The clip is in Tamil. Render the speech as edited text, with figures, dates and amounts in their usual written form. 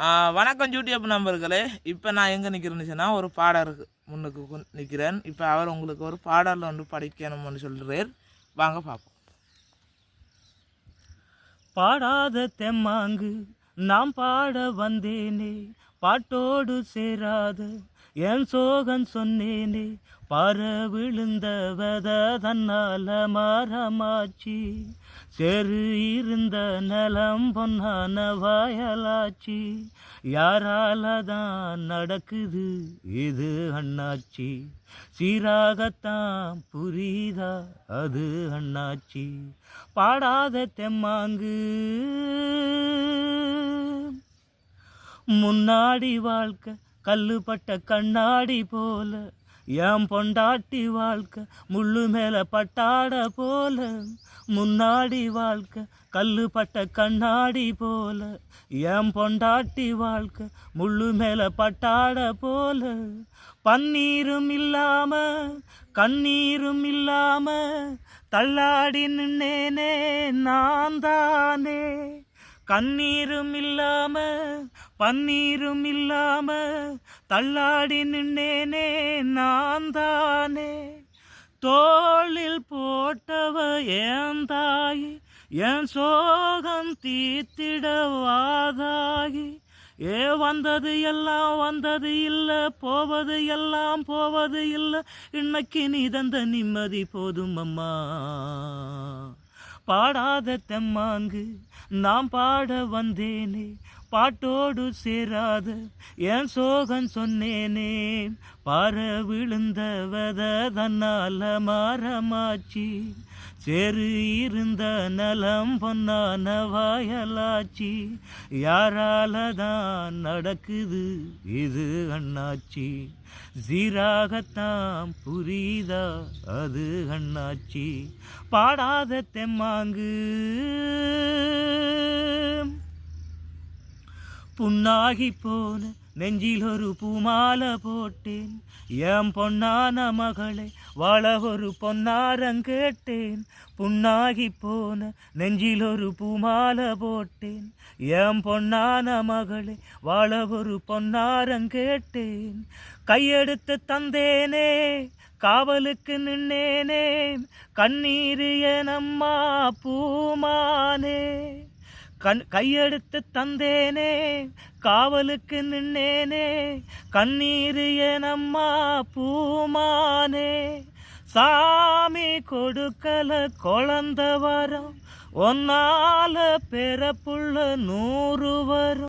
வணக்கம் யூடியூப் நம்பர்களே. இப்போ நான் எங்கே நிற்கிறேன்னு சொன்னால் ஒரு பாடருக்கு முன்னுக்கு நிற்கிறேன். இப்போ அவர் உங்களுக்கு ஒரு பாடலில் வந்து படிக்கணும்னு சொல்கிறார். வாங்க பார்ப்போம். பாடாத தெம்மாங்கு நாம் பாட வந்தேனே, பாட்டோடு சேராத என் சோகன் சொன்னேனே, பார விழுந்த வெத தன்னால மரமாச்சி, செரு இருந்த நலம் பொன்னான வயலாச்சி, யாரால தான் நடக்குது இது அண்ணாச்சி, சீராகத்தான் புரியுதா அது அண்ணாச்சி, பாடாத தெம்மாங்கு. முன்னாடி வாழ்க்கை கல்லுப்பட்ட கண்ணாடி போல, என் பொண்டாட்டி வாழ்க்கை முள்ளு மேல பட்டாட போல, முன்னாடி வாழ்க்கை கல்லுப்பட்ட கண்ணாடி போல, என் பொண்டாட்டி வாழ்க்கை முள்ளு மேல பட்டாட போல, பன்னீரும் இல்லாம கண்ணீரும் இல்லாம தள்ளாடி நின்னேனே நான் தானே, கண்ணீரும் இல்லாம பன்னீரும் இல்லாம தள்ளாடி நின்னேனே நான் தானே, தோளில் போட்டவ என் தாயி என் சோகம் தீத்திட வாதாகி, வந்தது எல்லாம் வந்தது இல்லை, போவது எல்லாம் போவது இல்லை, இன்னைக்கு நீ தந்த நிம்மதி போதும் அம்மா, பாடாத தெம்மாங்கு நாம் பாட வந்தேனே, பாட்டோடு சேராத என் சோகன் சொன்னேனே, பார விழுந்த வெத தன்னால மரமாச்சி, சேரு இருந்த நலம் பொன்னான வயலாச்சி, யாரால தான் நடக்குது இது அண்ணாச்சி, சீராகத்தான் புரியுதா அது அண்ணாச்சி, பாடாத தெம்மாங்கு. புண்ணாகி போன நெஞ்சில் ஒரு பூமாலை போட்டேன், என் பொன்னான மகளை வாழ ஒரு பொன்னாரங்கேட்டேன், புண்ணாகி போன நெஞ்சில் ஒரு பூமாலை போட்டேன், என் பொன்னான மகளை வாழ ஒரு பொன்னாரங்கேட்டேன், கையெடுத்து தந்தேனே காவலுக்கு நின்னேனே, கண்ணீர் எனம்மா பூமானே, கையெடுத்து தந்தேனே காவலுக்கு நின்னேனே, கண்ணீர் எனம்மா பூமானே, சாமி கொடுக்கல குழந்த வரம், ஒன்னால பிறப்புள்ள 100 வரும்.